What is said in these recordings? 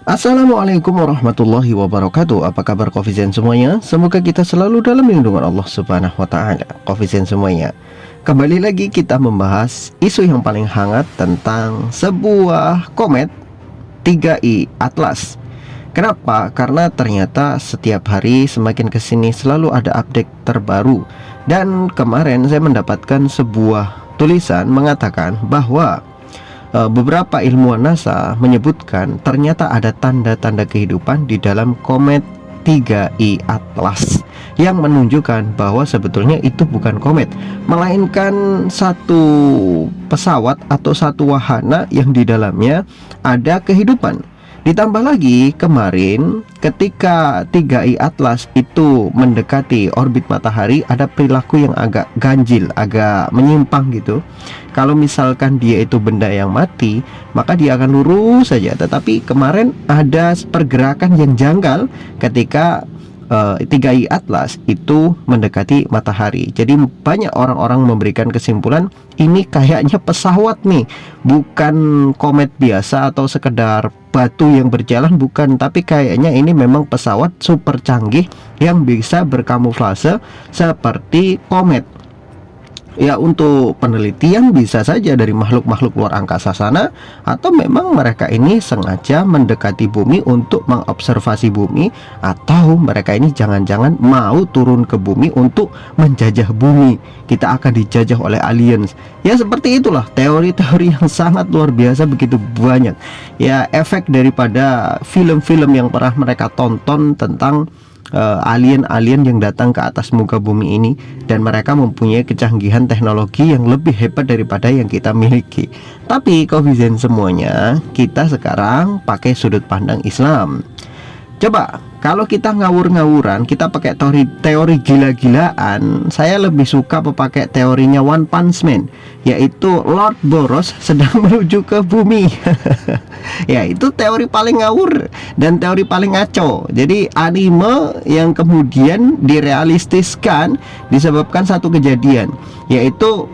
Assalamualaikum warahmatullahi wabarakatuh. Apa kabar Kofizen semuanya? Semoga kita selalu dalam lindungan Allah Subhanahu wa taala. Kofizen semuanya, kembali lagi kita membahas isu yang paling hangat tentang sebuah komet 3i Atlas. Kenapa? Karena ternyata setiap hari semakin kesini selalu ada update terbaru. Dan kemarin saya mendapatkan sebuah tulisan mengatakan bahwa beberapa ilmuwan NASA menyebutkan ternyata ada tanda-tanda kehidupan di dalam komet 3i Atlas yang menunjukkan bahwa sebetulnya itu bukan komet, melainkan satu pesawat atau satu wahana yang di dalamnya ada kehidupan. Ditambah lagi kemarin ketika 3i Atlas itu mendekati orbit matahari, ada perilaku yang agak ganjil, agak menyimpang gitu. Kalau misalkan dia itu benda yang mati, maka dia akan lurus saja. Tetapi kemarin ada pergerakan yang janggal ketika 3i Atlas itu mendekati matahari. Jadi banyak orang-orang memberikan kesimpulan ini kayaknya pesawat nih, bukan komet biasa atau sekedar batu yang berjalan, bukan, tapi kayaknya ini memang pesawat super canggih yang bisa berkamuflase seperti komet. Ya, untuk penelitian bisa saja dari makhluk-makhluk luar angkasa sana, atau memang mereka ini sengaja mendekati bumi untuk mengobservasi bumi, atau mereka ini jangan-jangan mau turun ke bumi untuk menjajah bumi. Kita akan dijajah oleh aliens. Ya seperti itulah teori-teori yang sangat luar biasa, begitu banyak. Ya efek daripada film-film yang pernah mereka tonton tentang alien-alien yang datang ke atas muka bumi ini, dan mereka mempunyai kecanggihan teknologi yang lebih hebat daripada yang kita miliki. Tapi Kofizen semuanya, kita sekarang pakai sudut pandang Islam. Coba kalau kita ngawur-ngawuran, kita pakai teori gila-gilaan, saya lebih suka pakai teorinya One Punch Man, yaitu Lord Boros sedang menuju ke bumi. Ya itu teori paling ngawur dan teori paling ngaco. Jadi anime yang kemudian direalistiskan disebabkan satu kejadian, yaitu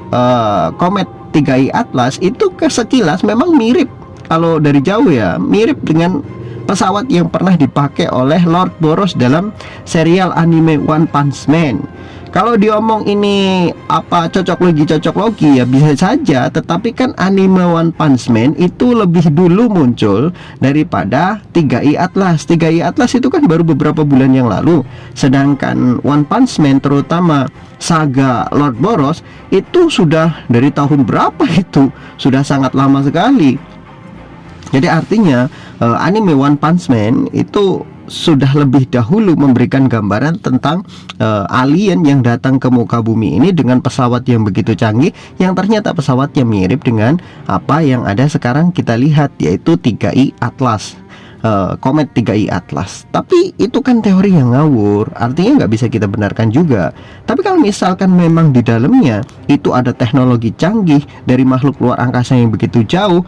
komet 3i Atlas itu sekilas memang mirip, kalau dari jauh ya mirip dengan pesawat yang pernah dipakai oleh Lord Boros dalam serial anime One Punch Man. Kalau diomong ini apa cocok logi ya bisa saja, tetapi kan anime One Punch Man itu lebih dulu muncul daripada 3i Atlas. 3i Atlas itu kan baru beberapa bulan yang lalu, sedangkan One Punch Man terutama saga Lord Boros itu sudah dari tahun berapa, itu sudah sangat lama sekali. Jadi artinya anime One Punch Man itu sudah lebih dahulu memberikan gambaran tentang alien yang datang ke muka bumi ini dengan pesawat yang begitu canggih, yang ternyata pesawatnya mirip dengan apa yang ada sekarang kita lihat, yaitu 3i Atlas, komet 3i Atlas. Tapi itu kan teori yang ngawur, artinya nggak bisa kita benarkan juga. Tapi kalau misalkan memang di dalamnya itu ada teknologi canggih dari makhluk luar angkasa yang begitu jauh,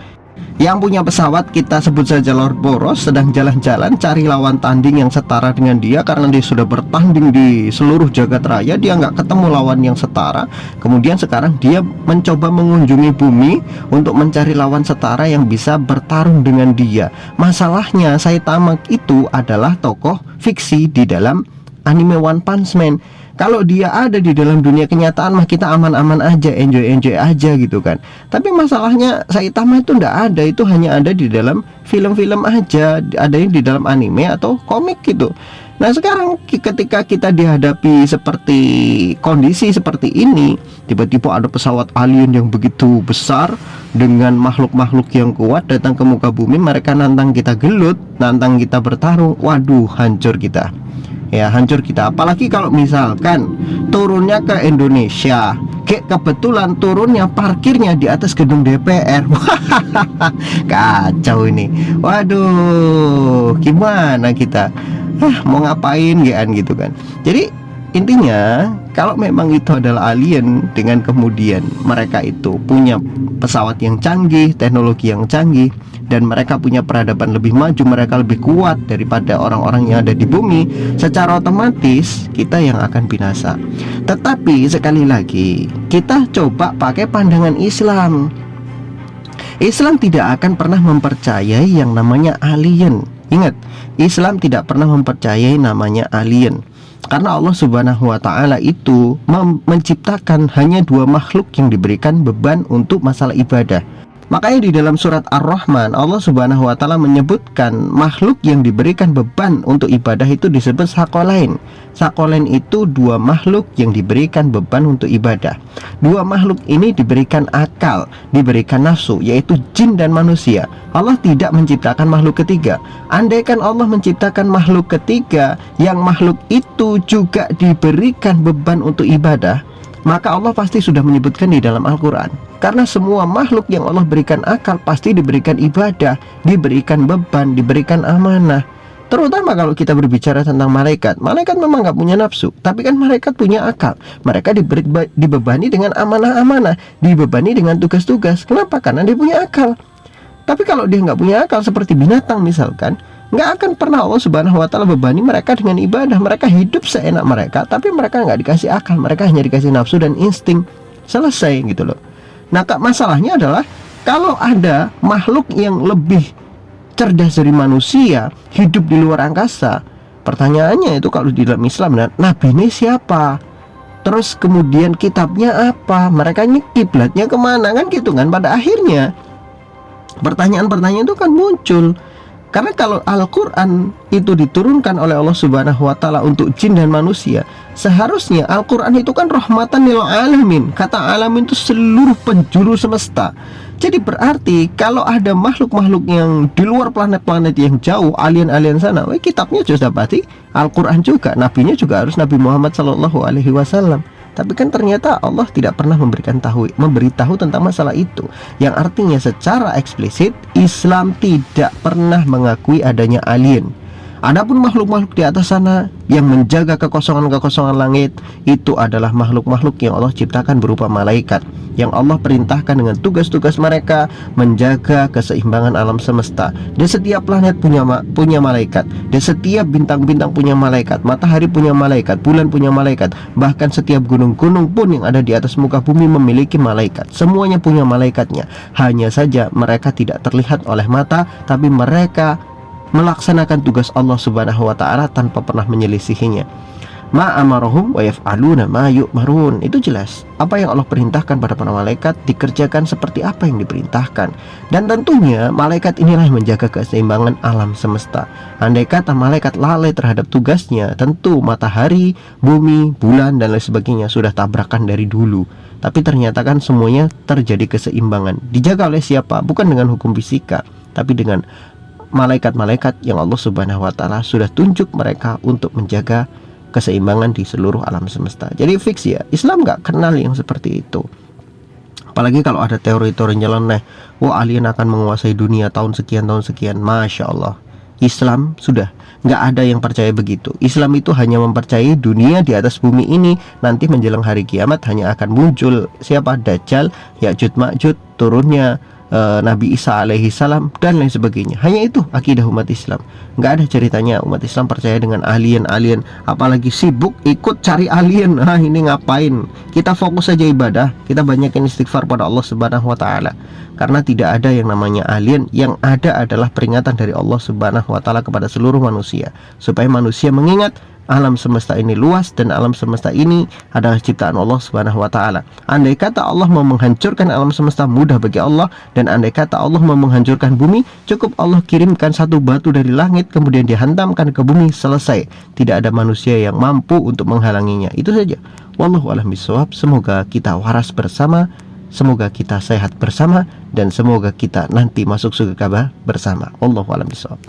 yang punya pesawat kita sebut saja Lord Boros sedang jalan-jalan cari lawan tanding yang setara dengan dia, karena dia sudah bertanding di seluruh jagat raya, dia nggak ketemu lawan yang setara. Kemudian sekarang dia mencoba mengunjungi bumi untuk mencari lawan setara yang bisa bertarung dengan dia. Masalahnya Saitama itu adalah tokoh fiksi di dalam anime One Punch Man. Kalau dia ada di dalam dunia kenyataan mah kita aman-aman aja, enjoy aja gitu kan. Tapi masalahnya Saitama itu ndak ada, itu hanya ada di dalam film-film aja, adanya di dalam anime atau komik gitu. Nah sekarang ketika kita dihadapi seperti kondisi seperti ini, tiba-tiba ada pesawat alien yang begitu besar dengan makhluk-makhluk yang kuat datang ke muka bumi, mereka nantang kita gelut, nantang kita bertarung, waduh hancur kita. Ya hancur kita. Apalagi kalau misalkan turunnya ke Indonesia, kebetulan turunnya parkirnya di atas gedung DPR. Kacau ini. Waduh, gimana kita? Mau ngapain gitu kan. Jadi intinya kalau memang itu adalah alien, dengan kemudian mereka itu punya pesawat yang canggih, teknologi yang canggih, dan mereka punya peradaban lebih maju, mereka lebih kuat daripada orang-orang yang ada di bumi, secara otomatis kita yang akan binasa. Tetapi sekali lagi kita coba pakai pandangan Islam. Islam tidak akan pernah mempercayai yang namanya alien. Ingat, Islam tidak pernah mempercayai namanya alien. Karena Allah Subhanahu wa Ta'ala itu menciptakan hanya dua makhluk yang diberikan beban untuk masalah ibadah. Makanya di dalam surat Ar-Rahman, Allah Subhanahu wa Ta'ala menyebutkan makhluk yang diberikan beban untuk ibadah itu disebut sakolain. Sakolain itu dua makhluk yang diberikan beban untuk ibadah. Dua makhluk ini diberikan akal, diberikan nafsu, yaitu jin dan manusia. Allah tidak menciptakan makhluk ketiga. Andaikan Allah menciptakan makhluk ketiga, yang makhluk itu juga diberikan beban untuk ibadah, maka Allah pasti sudah menyebutkan di dalam Al-Quran. Karena semua makhluk yang Allah berikan akal pasti diberikan ibadah, diberikan beban, diberikan amanah. Terutama kalau kita berbicara tentang malaikat. Malaikat memang nggak punya nafsu, tapi kan malaikat punya akal. Mereka dibebani dengan amanah-amanah, dibebani dengan tugas-tugas. Kenapa? Karena dia punya akal. Tapi kalau dia nggak punya akal seperti binatang misalkan, nggak akan pernah Allah Subhanahu wa Ta'ala bebani mereka dengan ibadah. Mereka hidup seenak mereka, tapi mereka nggak dikasih akal. Mereka hanya dikasih nafsu dan insting. Selesai gitu loh. Nah, masalahnya adalah kalau ada makhluk yang lebih cerdas dari manusia hidup di luar angkasa, pertanyaannya itu kalau di dalam Islam, Nabi ini siapa? Terus kemudian kitabnya apa? Mereka kiblatnya kemana? Kan gitu kan. Pada akhirnya pertanyaan-pertanyaan itu kan muncul. Karena kalau Al-Quran itu diturunkan oleh Allah Subhanahu wa Ta'ala untuk jin dan manusia, seharusnya Al-Quran itu kan rahmatan lil alamin. Kata alamin itu seluruh penjuru semesta. Jadi berarti kalau ada makhluk-makhluk yang di luar planet-planet yang jauh, alien-alien sana, kitabnya sudah pasti Al-Quran juga. Nabinya juga harus Nabi Muhammad SAW. Tapi kan ternyata Allah tidak pernah memberitahu tentang masalah itu. Yang artinya secara eksplisit Islam tidak pernah mengakui adanya alien. Adapun makhluk-makhluk di atas sana yang menjaga kekosongan-kekosongan langit, itu adalah makhluk-makhluk yang Allah ciptakan berupa malaikat, yang Allah perintahkan dengan tugas-tugas mereka menjaga keseimbangan alam semesta. Dan setiap planet punya malaikat, dan setiap bintang-bintang punya malaikat, matahari punya malaikat, bulan punya malaikat, bahkan setiap gunung-gunung pun yang ada di atas muka bumi memiliki malaikat. Semuanya punya malaikatnya. Hanya saja mereka tidak terlihat oleh mata, tapi mereka melaksanakan tugas Allah Subhanahu wa Ta'ala tanpa pernah menyelisihinya. Ma amarahum wa yaf'aluna ma yu'marun. Itu jelas, apa yang Allah perintahkan pada para malaikat dikerjakan seperti apa yang diperintahkan. Dan tentunya malaikat inilah yang menjaga keseimbangan alam semesta. Andai kata malaikat lalai terhadap tugasnya, tentu matahari, bumi, bulan dan lain sebagainya sudah tabrakan dari dulu. Tapi ternyata kan semuanya terjadi keseimbangan. Dijaga oleh siapa? Bukan dengan hukum fisika, tapi dengan malaikat-malaikat yang Allah Subhanahu wa Ta'ala sudah tunjuk mereka untuk menjaga keseimbangan di seluruh alam semesta. Jadi fix ya, Islam nggak kenal yang seperti itu. Apalagi kalau ada teori-teori nyeleneh, wah alien akan menguasai dunia tahun sekian. Masya Allah, Islam sudah nggak ada yang percaya begitu. Islam itu hanya mempercayai dunia di atas bumi ini nanti menjelang hari kiamat hanya akan muncul siapa? Dajjal, Ya'juj Ma'juj, turunnya Nabi Isa alaihi salam dan lain sebagainya. Hanya itu akidah umat Islam. Nggak ada ceritanya umat Islam percaya dengan alien-alien, apalagi sibuk ikut cari alien. Ini ngapain? Kita fokus saja ibadah, kita banyakin istighfar pada Allah Subhanahu wa Ta'ala. Karena tidak ada yang namanya alien. Yang ada adalah peringatan dari Allah Subhanahu wa Ta'ala kepada seluruh manusia, supaya manusia mengingat alam semesta ini luas dan alam semesta ini adalah ciptaan Allah Subhanahu wa Ta'ala. Andai kata Allah mau menghancurkan alam semesta, mudah bagi Allah. Dan andai kata Allah mau menghancurkan bumi, cukup Allah kirimkan satu batu dari langit kemudian dihantamkan ke bumi, selesai. Tidak ada manusia yang mampu untuk menghalanginya. Itu saja. Wallahu a'lam bishawab. Semoga kita waras bersama, semoga kita sehat bersama, dan semoga kita nanti masuk surga bersama. Wallahu a'lam bishawab.